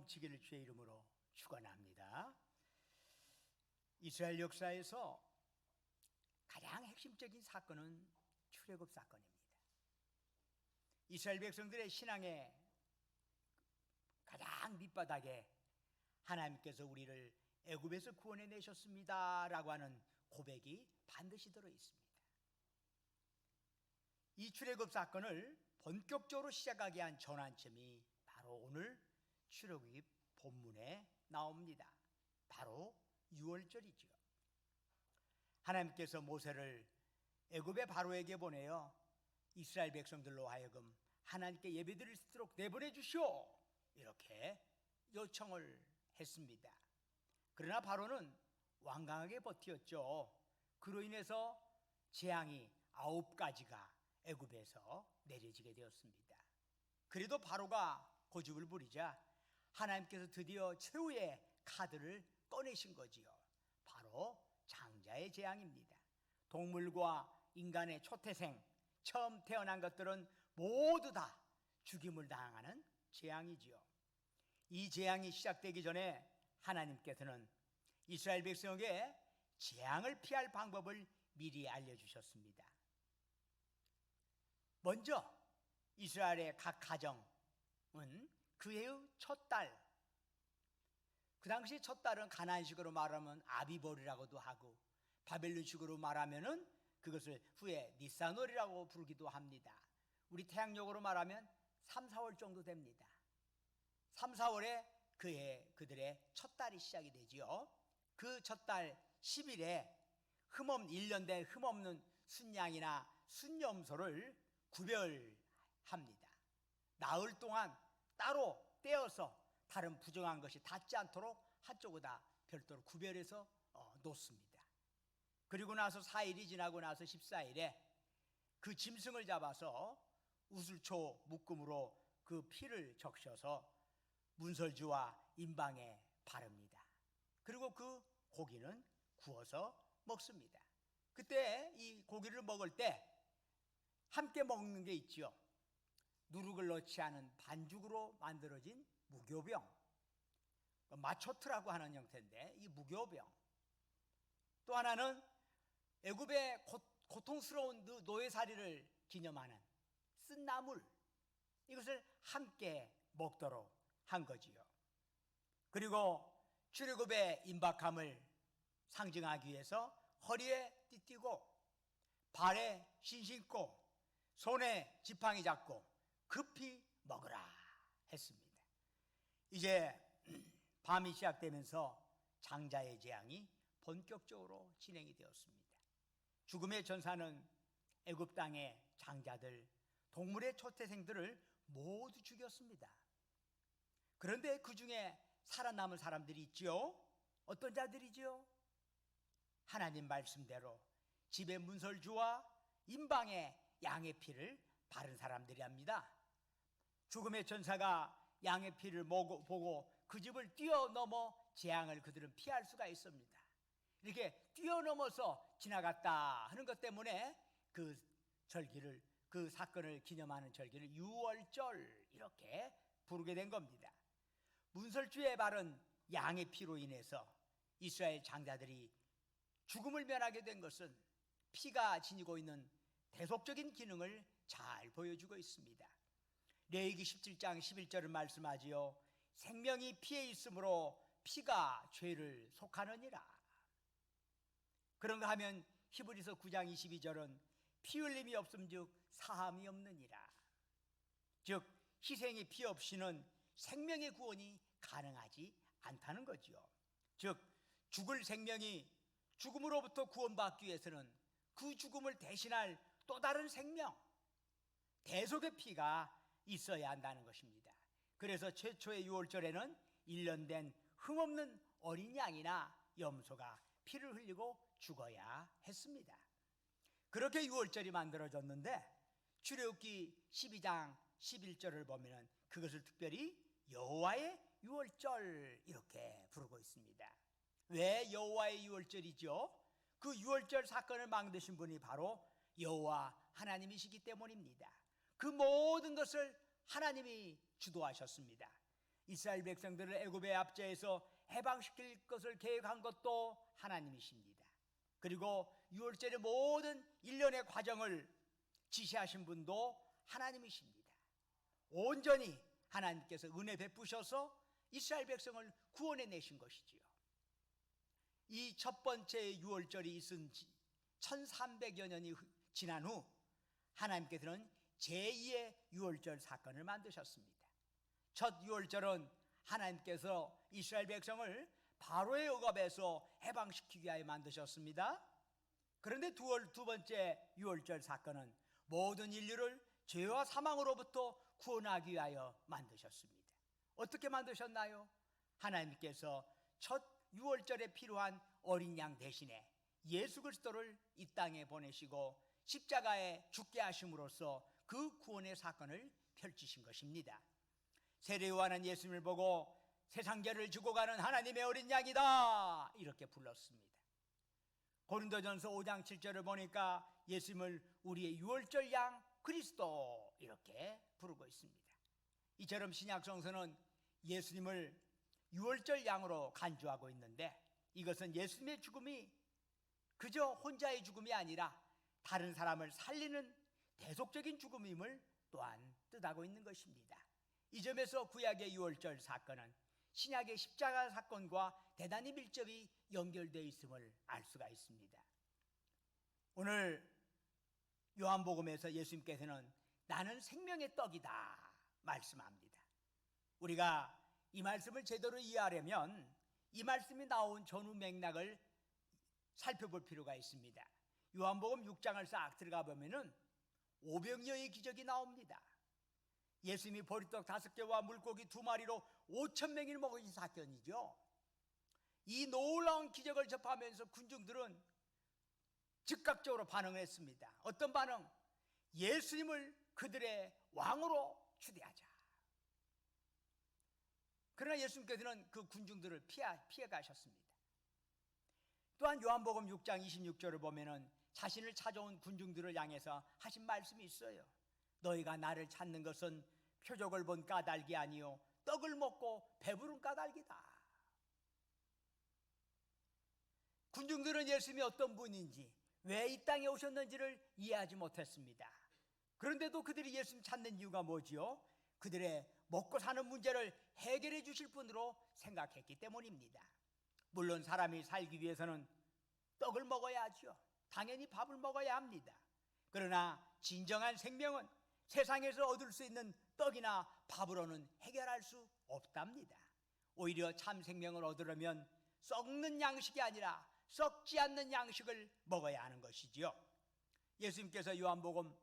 넘치기를 주의 이름으로 축원합니다. 이스라엘 역사에서 가장 핵심적인 사건은 출애굽 사건입니다. 이스라엘 백성들의 신앙의 가장 밑바닥에 하나님께서 우리를 애굽에서 구원해 내셨습니다 라고 하는 고백이 반드시 들어 있습니다. 이 출애굽 사건을 본격적으로 시작하게 한 전환점이 바로 오늘 출애굽 본문에 나옵니다. 바로 유월절이죠. 하나님께서 모세를 애굽의 바로에게 보내어 이스라엘 백성들로 하여금 하나님께 예배드릴 수 있도록 내보내 주시오, 이렇게 요청을 했습니다. 그러나 바로는 완강하게 버텼죠. 그로 인해서 재앙이 9가지가 애굽에서 내려지게 되었습니다. 그래도 바로가 고집을 부리자 하나님께서 드디어 최후의 카드를 꺼내신 거지요. 바로 장자의 재앙입니다. 동물과 인간의 초태생, 처음 태어난 것들은 모두 다 죽임을 당하는 재앙이지요. 이 재앙이 시작되기 전에 하나님께서는 이스라엘 백성에게 재앙을 피할 방법을 미리 알려주셨습니다. 먼저 이스라엘의 각 가정은 그해의 첫 달, 그 당시 첫 달은 가나안식으로 말하면 아비벌이라고도 하고 바벨론식으로 말하면은 그것을 후에 니산월이라고 부르기도 합니다. 우리 태양력으로 말하면 3, 4월 정도 됩니다. 3, 4월에 그들의 첫 달이 시작이 되지요. 그 첫 달 10일에 1년 된 흠없는 순양이나 순염소를 구별합니다. 나흘 동안 따로 떼어서 다른 부정한 것이 닿지 않도록 한쪽에다 별도로 구별해서 놓습니다. 그리고 나서 4일이 지나고 나서 14일에 그 짐승을 잡아서 우슬초 묶음으로 그 피를 적셔서 문설주와 임방에 바릅니다. 그리고 그 고기는 구워서 먹습니다. 그때 이 고기를 먹을 때 함께 먹는 게 있죠. 누룩을 넣지 않은 반죽으로 만들어진 무교병, 마초트라고 하는 형태인데 이 무교병, 또 하나는 애굽의 고통스러운 노예살이를 기념하는 쓴나물, 이것을 함께 먹도록 한 거지요. 그리고 출애굽의 임박함을 상징하기 위해서 허리에 띠띠고 발에 신신고 손에 지팡이 잡고 급히 먹으라 했습니다. 이제 밤이 시작되면서 장자의 재앙이 본격적으로 진행이 되었습니다. 죽음의 전사는 애굽 땅의 장자들, 동물의 초태생들을 모두 죽였습니다. 그런데 그 중에 살아남은 사람들이 있지요. 어떤 자들이지요? 하나님 말씀대로 집의 문설주와 임방에 양의 피를 바른 사람들이 합니다. 죽음의 전사가 양의 피를 보고 그 집을 뛰어넘어 재앙을 그들은 피할 수가 있습니다. 이렇게 뛰어넘어서 지나갔다 하는 것 때문에 그 절기를, 그 사건을 기념하는 절기를 유월절 이렇게 부르게 된 겁니다. 문설주에 바른 양의 피로 인해서 이스라엘 장자들이 죽음을 면하게 된 것은 피가 지니고 있는 대속적인 기능을 잘 보여주고 있습니다. 레위기 17장 11절은 말씀하지요. 생명이 피에 있으므로 피가 죄를 속하느니라. 그런가 하면 히브리서 9장 22절은 피 흘림이 없음즉 사함이 없느니라. 즉 희생이 피 없이는 생명의 구원이 가능하지 않다는 거지요. 즉 죽을 생명이 죽음으로부터 구원받기 위해서는 그 죽음을 대신할 또 다른 생명, 대속의 피가 있어야 한다는 것입니다. 그래서 최초의 유월절에는 1년 된 흠없는 어린 양이나 염소가 피를 흘리고 죽어야 했습니다. 그렇게 유월절이 만들어졌는데 출애굽기 12장 11절을 보면 그것을 특별히 여호와의 유월절 이렇게 부르고 있습니다. 왜 여호와의 유월절이죠? 그 유월절 사건을 만드신 분이 바로 여호와 하나님이시기 때문입니다. 그 모든 것을 하나님이 주도하셨습니다. 이스라엘 백성들을 애굽의 압제에서 해방시킬 것을 계획한 것도 하나님이십니다. 그리고 유월절의 모든 일련의 과정을 지시하신 분도 하나님이십니다. 온전히 하나님께서 은혜 베푸셔서 이스라엘 백성을 구원해 내신 것이지요. 이 첫 번째 유월절이 있은 지 1300여 년이 지난 후 하나님께서는 제2의 유월절 사건을 만드셨습니다. 첫 유월절은 하나님께서 이스라엘 백성을 바로의 억압에서 해방시키기 위하여 만드셨습니다. 그런데 두 번째 유월절 사건은 모든 인류를 죄와 사망으로부터 구원하기 위하여 만드셨습니다. 어떻게 만드셨나요? 하나님께서 첫 유월절에 필요한 어린 양 대신에 예수 그리스도를 이 땅에 보내시고 십자가에 죽게 하심으로써 그 구원의 사건을 펼치신 것입니다. 세례 요한은 예수님을 보고 세상 죄를 지고 가는 하나님의 어린 양이다 이렇게 불렀습니다. 고린도전서 5장 7절을 보니까 예수님을 우리의 유월절 양 그리스도 이렇게 부르고 있습니다. 이처럼 신약 성서는 예수님을 유월절 양으로 간주하고 있는데 이것은 예수님의 죽음이 그저 혼자의 죽음이 아니라 다른 사람을 살리는 대속적인 죽음임을 또한 뜻하고 있는 것입니다. 이 점에서 구약의 유월절 사건은 신약의 십자가 사건과 대단히 밀접히 연결되어 있음을 알 수가 있습니다. 오늘 요한복음에서 예수님께서는 나는 생명의 떡이다 말씀합니다. 우리가 이 말씀을 제대로 이해하려면 이 말씀이 나온 전후 맥락을 살펴볼 필요가 있습니다. 요한복음 6장을 싹 들어가 보면은 오병이어의 기적이 나옵니다. 예수님이 보리떡 5개와 물고기 2마리로 5,000명을 먹으신 사건이죠. 이 놀라운 기적을 접하면서 군중들은 즉각적으로 반응을 했습니다. 어떤 반응? 예수님을 그들의 왕으로 추대하자. 그러나 예수님께서는 그 군중들을 피해 가셨습니다. 또한 요한복음 6장 26절을 보면은 자신을 찾아온 군중들을 향해서 하신 말씀이 있어요. 너희가 나를 찾는 것은 표적을 본 까닭이 아니요 떡을 먹고 배부른 까닭이다. 군중들은 예수님이 어떤 분인지 왜 이 땅에 오셨는지를 이해하지 못했습니다. 그런데도 그들이 예수님 찾는 이유가 뭐지요? 그들의 먹고 사는 문제를 해결해 주실 분으로 생각했기 때문입니다. 물론 사람이 살기 위해서는 떡을 먹어야 하죠. 당연히 밥을 먹어야 합니다. 그러나 진정한 생명은 세상에서 얻을 수 있는 떡이나 밥으로는 해결할 수 없답니다. 오히려 참 생명을 얻으려면 썩는 양식이 아니라 썩지 않는 양식을 먹어야 하는 것이지요. 예수님께서 요한복음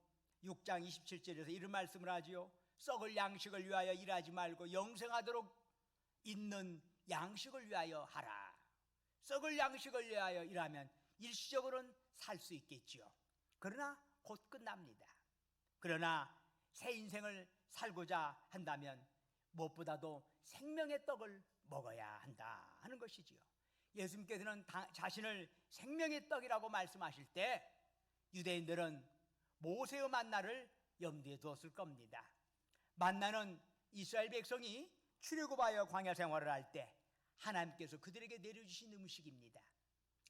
6장 27절에서 이런 말씀을 하지요. 썩을 양식을 위하여 일하지 말고 영생하도록 있는 양식을 위하여 하라. 썩을 양식을 위하여 일하면 일시적으로는 살 수 있겠지요. 그러나 곧 끝납니다. 그러나 새 인생을 살고자 한다면 무엇보다도 생명의 떡을 먹어야 한다 하는 것이지요. 예수님께서는 자신을 생명의 떡이라고 말씀하실 때 유대인들은 모세의 만나를 염두에 두었을 겁니다. 만나는 이스라엘 백성이 출애굽하여 광야 생활을 할 때 하나님께서 그들에게 내려주신 음식입니다.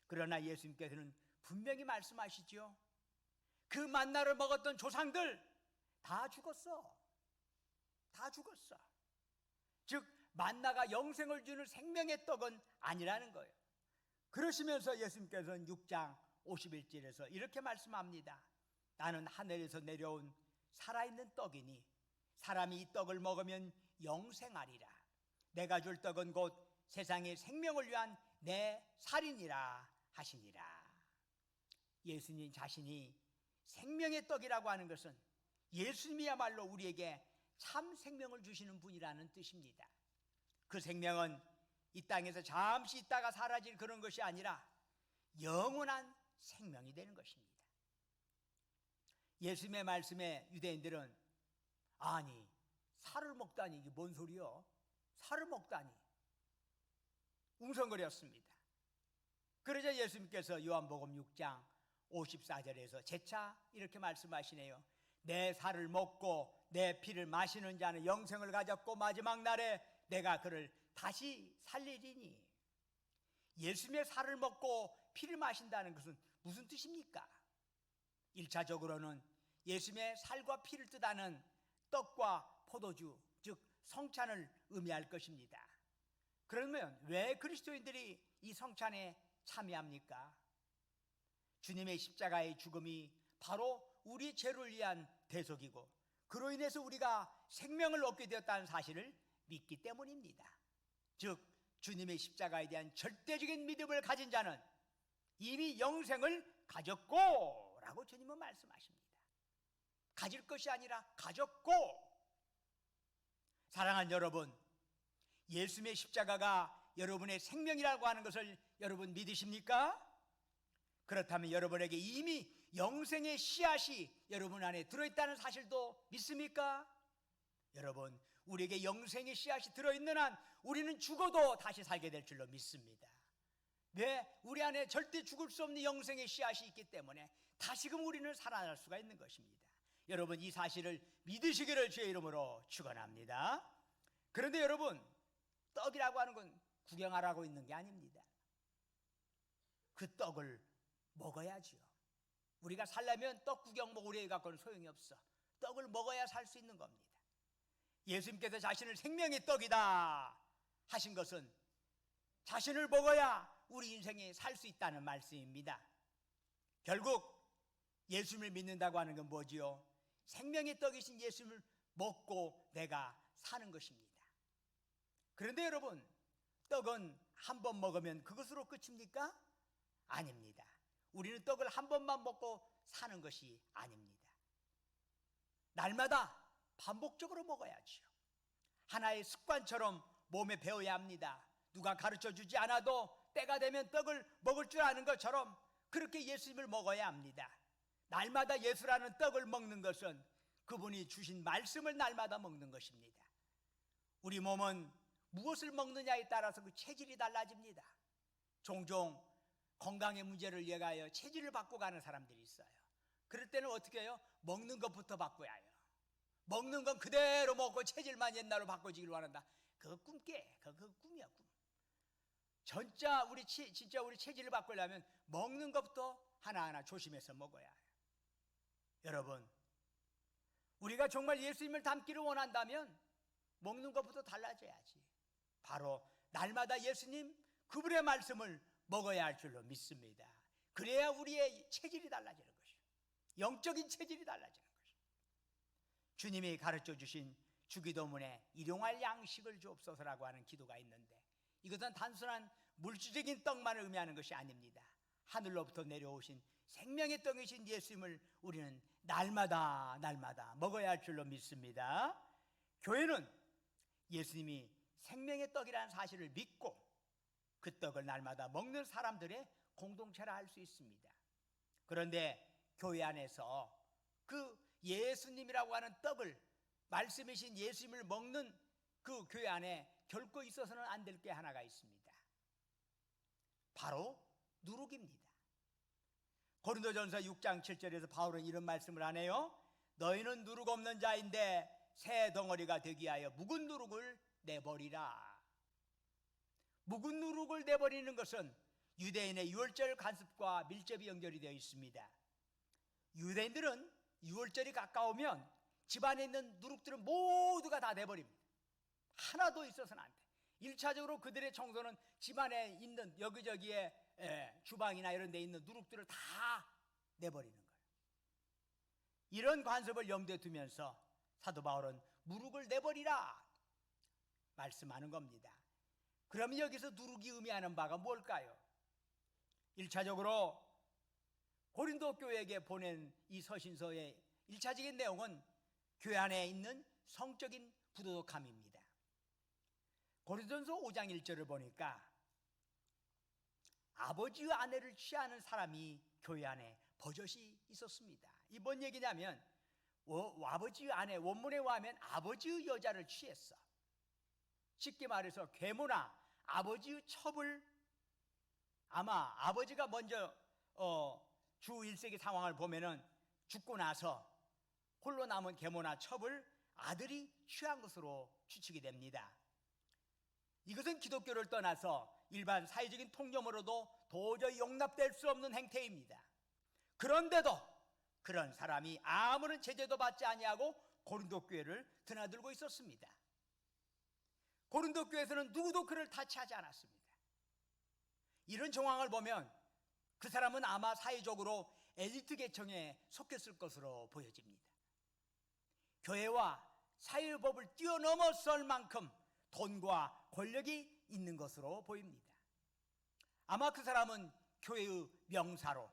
그러나 예수님께서는 분명히 말씀하시죠. 그 만나를 먹었던 조상들 다 죽었어. 다 죽었어. 즉 만나가 영생을 주는 생명의 떡은 아니라는 거예요. 그러시면서 예수님께서는 6장 51절에서 이렇게 말씀합니다. 나는 하늘에서 내려온 살아있는 떡이니 사람이 이 떡을 먹으면 영생하리라. 내가 줄 떡은 곧 세상의 생명을 위한 내 살이니라 하시니라. 예수님 자신이 생명의 떡이라고 하는 것은 예수님이야말로 우리에게 참 생명을 주시는 분이라는 뜻입니다. 그 생명은 이 땅에서 잠시 있다가 사라질 그런 것이 아니라 영원한 생명이 되는 것입니다. 예수님의 말씀에 유대인들은 아니 살을 먹다니 이게 뭔 소리요? 살을 먹다니 웅성거렸습니다. 그러자 예수님께서 요한복음 6장 54절에서 재차 이렇게 말씀하시네요. 내 살을 먹고 내 피를 마시는 자는 영생을 가졌고 마지막 날에 내가 그를 다시 살리리니. 예수님의 살을 먹고 피를 마신다는 것은 무슨 뜻입니까? 1차적으로는 예수님의 살과 피를 뜻하는 떡과 포도주, 즉 성찬을 의미할 것입니다. 그러면 왜 그리스도인들이 이 성찬에 참여합니까? 주님의 십자가의 죽음이 바로 우리 죄를 위한 대속이고 그로 인해서 우리가 생명을 얻게 되었다는 사실을 믿기 때문입니다. 즉 주님의 십자가에 대한 절대적인 믿음을 가진 자는 이미 영생을 가졌고 라고 주님은 말씀하십니다. 가질 것이 아니라 가졌고. 사랑하는 여러분, 예수님의 십자가가 여러분의 생명이라고 하는 것을 여러분 믿으십니까? 그렇다면 여러분에게 이미 영생의 씨앗이 여러분 안에 들어있다는 사실도 믿습니까? 여러분, 우리에게 영생의 씨앗이 들어있는 한 우리는 죽어도 다시 살게 될 줄로 믿습니다. 왜? 우리 안에 절대 죽을 수 없는 영생의 씨앗이 있기 때문에 다시금 우리는 살아날 수가 있는 것입니다. 여러분, 이 사실을 믿으시기를 주의 이름으로 축원합니다. 그런데 여러분, 떡이라고 하는 건 구경하라고 있는 게 아닙니다. 그 떡을 먹어야지요. 우리가 살려면 떡 구경 우리에 갖고는 소용이 없어. 떡을 먹어야 살 수 있는 겁니다. 예수님께서 자신을 생명의 떡이다 하신 것은 자신을 먹어야 우리 인생에 살 수 있다는 말씀입니다. 결국 예수님을 믿는다고 하는 건 뭐지요? 생명의 떡이신 예수님을 먹고 내가 사는 것입니다. 그런데 여러분, 떡은 한 번 먹으면 그것으로 끝입니까? 아닙니다. 우리는 떡을 한 번만 먹고 사는 것이 아닙니다. 날마다 반복적으로 먹어야지요. 하나의 습관처럼 몸에 배워야 합니다. 누가 가르쳐 주지 않아도 때가 되면 떡을 먹을 줄 아는 것처럼 그렇게 예수님을 먹어야 합니다. 날마다 예수라는 떡을 먹는 것은 그분이 주신 말씀을 날마다 먹는 것입니다. 우리 몸은 무엇을 먹느냐에 따라서 그 체질이 달라집니다. 종종 건강의 문제를 위하여 체질을 바꿔가는 사람들이 있어요. 그럴 때는 어떻게 해요? 먹는 것부터 바꿔야 해요. 먹는 건 그대로 먹고 체질만 옛날로 바꿔지길 원한다. 그거 꿈깨. 그거 꿈이야, 꿈. 진짜 우리 체질을 바꾸려면 먹는 것부터 하나하나 조심해서 먹어야 해요. 여러분, 우리가 정말 예수님을 닮기를 원한다면 먹는 것부터 달라져야지. 바로 날마다 예수님 그분의 말씀을 먹어야 할 줄로 믿습니다. 그래야 우리의 체질이 달라지는 것이요, 영적인 체질이 달라지는 것이요. 주님이 가르쳐 주신 주기도문에 일용할 양식을 주옵소서라고 하는 기도가 있는데, 이것은 단순한 물질적인 떡만을 의미하는 것이 아닙니다. 하늘로부터 내려오신 생명의 떡이신 예수님을 우리는 날마다 먹어야 할 줄로 믿습니다. 교회는 예수님이 생명의 떡이라는 사실을 믿고 그 떡을 날마다 먹는 사람들의 공동체라 할 수 있습니다. 그런데 교회 안에서 그 예수님이라고 하는 떡을, 말씀이신 예수님을 먹는 그 교회 안에 결코 있어서는 안 될 게 하나가 있습니다. 바로 누룩입니다. 고린도전서 6장 7절에서 바울은 이런 말씀을 하네요. 너희는 누룩 없는 자인데 새 덩어리가 되기 위하여 묵은 누룩을 내버리라. 묵은 누룩을 내버리는 것은 유대인의 유월절 관습과 밀접히 연결이 되어 있습니다. 유대인들은 유월절이 가까우면 집안에 있는 누룩들은 모두가 다 내버립니다. 하나도 있어서는 안 돼. 1차적으로 그들의 청소는 집안에 있는 여기저기에 주방이나 이런 데 있는 누룩들을 다 내버리는 거예요. 이런 관습을 염두에 두면서 사도 바울은 누룩을 내버리라 말씀하는 겁니다. 그러면 여기서 누룩이 의미하는 바가 뭘까요? 1차적으로 고린도 교회에게 보낸 이 서신서의 1차적인 내용은 교회 안에 있는 성적인 부도덕함입니다. 고린도전서 5장 1절을 보니까 아버지의 아내를 취하는 사람이 교회 안에 버젓이 있었습니다. 이 뭔 얘기냐면 아버지의 아내, 원문에 의하면 아버지의 여자를 취했어. 쉽게 말해서 계모나 아버지의 첩을, 아마 아버지가 먼저 주 1세기 상황을 보면은 죽고 나서 홀로 남은 계모나 첩을 아들이 취한 것으로 추측이 됩니다. 이것은 기독교를 떠나서 일반 사회적인 통념으로도 도저히 용납될 수 없는 행태입니다. 그런데도 그런 사람이 아무런 제재도 받지 아니하고 고린도 교회를 드나들고 있었습니다. 고린도 교회에서는 누구도 그를 타치하지 않았습니다. 이런 정황을 보면 그 사람은 아마 사회적으로 엘리트 계층에 속했을 것으로 보여집니다. 교회와 사회법을 뛰어넘었을 만큼 돈과 권력이 있는 것으로 보입니다. 아마 그 사람은 교회의 명사로,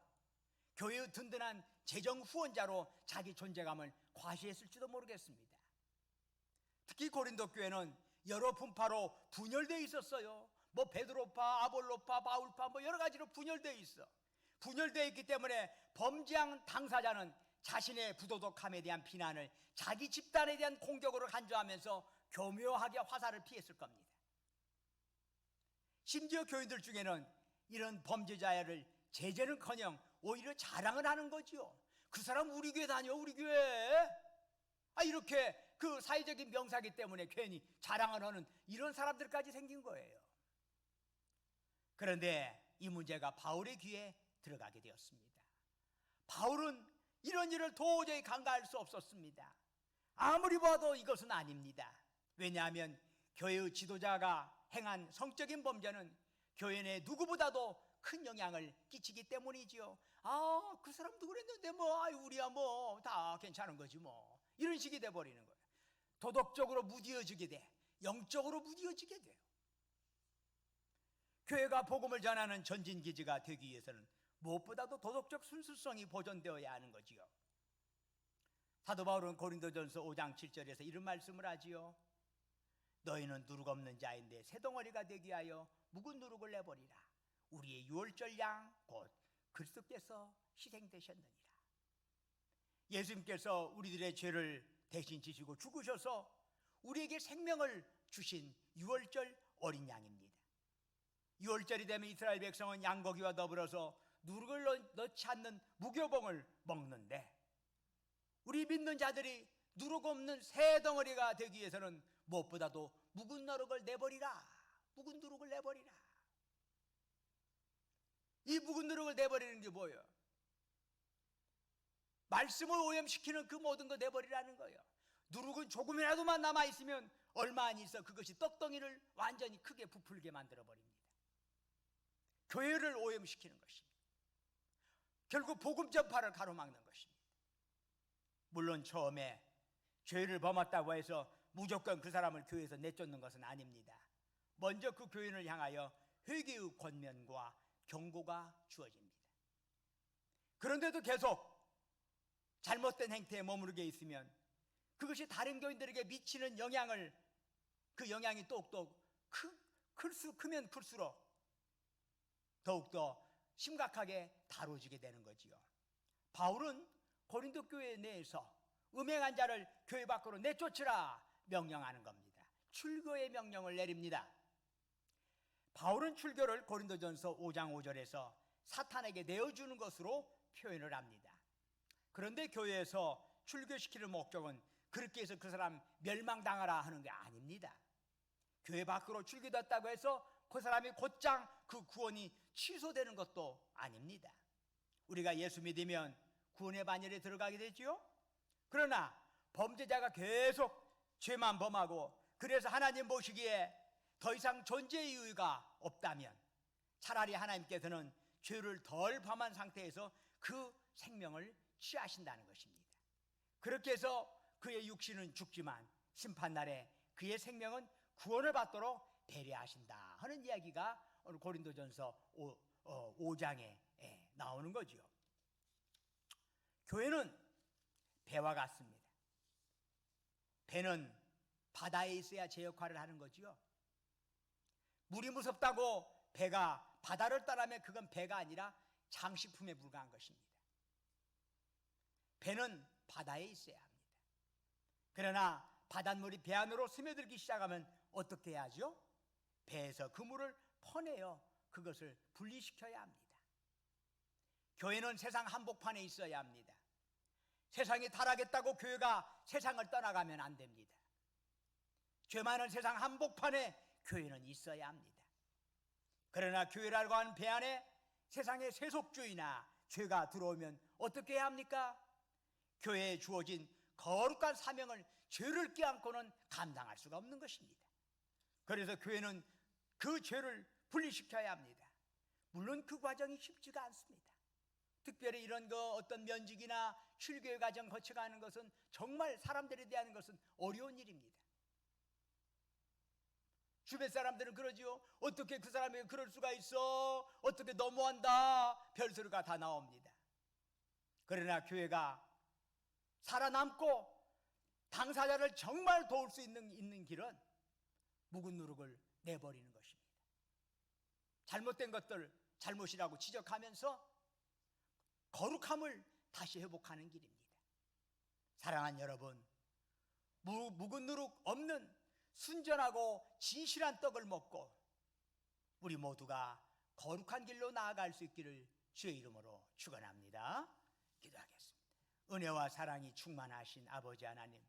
교회의 든든한 재정 후원자로 자기 존재감을 과시했을지도 모르겠습니다. 특히 고린도 교회는 여러 분파로 분열되어 있었어요. 뭐 베드로파, 아볼로파, 바울파 뭐 여러 가지로 분열되어 있어. 분열되어 있기 때문에 범죄한 당사자는 자신의 부도덕함에 대한 비난을 자기 집단에 대한 공격으로 간주하면서 교묘하게 화살을 피했을 겁니다. 심지어 교인들 중에는 이런 범죄자를 제재는커녕 오히려 자랑을 하는 거지요. 그 사람 우리 교회 다녀, 우리 교회. 이렇게 그 사회적인 명사기 때문에 괜히 자랑을 하는 이런 사람들까지 생긴 거예요. 그런데 이 문제가 바울의 귀에 들어가게 되었습니다. 바울은 이런 일을 도저히 간과할 수 없었습니다. 아무리 봐도 이것은 아닙니다. 왜냐하면 교회의 지도자가 행한 성적인 범죄는 교회 내 누구보다도 큰 영향을 끼치기 때문이지요. 그 사람도 그랬는데 우리야 다 괜찮은 거지 이런 식이 돼버리는 거예요. 도덕적으로 무디어지게 돼. 영적으로 무디어지게 돼요. 교회가 복음을 전하는 전진기지가 되기 위해서는 무엇보다도 도덕적 순수성이 보존되어야 하는 거지요. 사도 바울은 고린도전서 5장 7절에서 이런 말씀을 하지요. 너희는 누룩 없는 자인데 새덩어리가 되기 위하여 묵은 누룩을 내버리라. 우리의 유월절 양 곧 그리스도께서 희생되셨느니라. 예수님께서 우리들의 죄를 대신 지시고 죽으셔서 우리에게 생명을 주신 유월절 어린 양입니다. 유월절이 되면 이스라엘 백성은 양고기와 더불어서 누룩을 넣지 않는 무교봉을 먹는데, 우리 믿는 자들이 누룩 없는 새 덩어리가 되기 위해서는 무엇보다도 묵은 누룩을 내버리라. 묵은 누룩을 내버리라. 이 묵은 누룩을 내버리는 게 뭐예요? 말씀을 오염시키는 그 모든 거 내버리라는 거예요. 누룩은 조금이라도만 남아있으면 얼마 안 있어 그것이 떡덩이를 완전히 크게 부풀게 만들어버립니다. 교회를 오염시키는 것입니다. 결국 복음 전파를 가로막는 것입니다. 물론 처음에 죄를 범했다고 해서 무조건 그 사람을 교회에서 내쫓는 것은 아닙니다. 먼저 그 교인을 향하여 회개의 권면과 경고가 주어집니다. 그런데도 계속 잘못된 행태에 머무르게 있으면 그것이 다른 교인들에게 미치는 영향을, 그 영향이 똑똑 크면 클수록 더욱더 심각하게 다뤄지게 되는 거지요. 바울은 고린도 교회 내에서 음행한 자를 교회 밖으로 내쫓으라 명령하는 겁니다. 출교의 명령을 내립니다. 바울은 출교를 고린도전서 5장 5절에서 사탄에게 내어주는 것으로 표현을 합니다. 그런데 교회에서 출교시키는 목적은 그렇게 해서 그 사람 멸망당하라 하는 게 아닙니다. 교회 밖으로 출교됐다고 해서 그 사람이 곧장 그 구원이 취소되는 것도 아닙니다. 우리가 예수 믿으면 구원의 반열에 들어가게 되지요. 그러나 범죄자가 계속 죄만 범하고 그래서 하나님 보시기에 더 이상 존재의 이유가 없다면 차라리 하나님께서는 죄를 덜 범한 상태에서 그 생명을 취하신다는 것입니다. 그렇게 해서 그의 육신은 죽지만 심판날에 그의 생명은 구원을 받도록 배려하신다 하는 이야기가 오늘 고린도전서 5장에 나오는 거죠. 교회는 배와 같습니다. 배는 바다에 있어야 제 역할을 하는 거지요. 물이 무섭다고 배가 바다를 떠나면 그건 배가 아니라 장식품에 불과한 것입니다. 배는 바다에 있어야 합니다. 그러나 바닷물이 배 안으로 스며들기 시작하면 어떻게 해야죠? 배에서 그 물을 퍼내어 그것을 분리시켜야 합니다. 교회는 세상 한복판에 있어야 합니다. 세상이 타락했다고 교회가 세상을 떠나가면 안 됩니다. 죄 많은 세상 한복판에 교회는 있어야 합니다. 그러나 교회라고 하는 배 안에 세상의 세속주의나 죄가 들어오면 어떻게 해야 합니까? 교회에 주어진 거룩한 사명을 죄를 껴안고는 감당할 수가 없는 것입니다. 그래서 교회는 그 죄를 분리시켜야 합니다. 물론 그 과정이 쉽지가 않습니다. 특별히 이런 어떤 면직이나 출교의 과정 거쳐가는 것은 정말 사람들에 대한 것은 어려운 일입니다. 주변 사람들은 그러지요. 어떻게 그 사람이 그럴 수가 있어? 어떻게 너무한다? 별소리가 다 나옵니다. 그러나 교회가 살아남고 당사자를 정말 도울 수 있는 길은 묵은 누룩을 내버리는 것입니다. 잘못된 것들 잘못이라고 지적하면서 거룩함을 다시 회복하는 길입니다. 사랑하는 여러분, 묵은 누룩 없는 순전하고 진실한 떡을 먹고 우리 모두가 거룩한 길로 나아갈 수 있기를 주의 이름으로 축원합니다. 기도하겠습니다. 은혜와 사랑이 충만하신 아버지 하나님,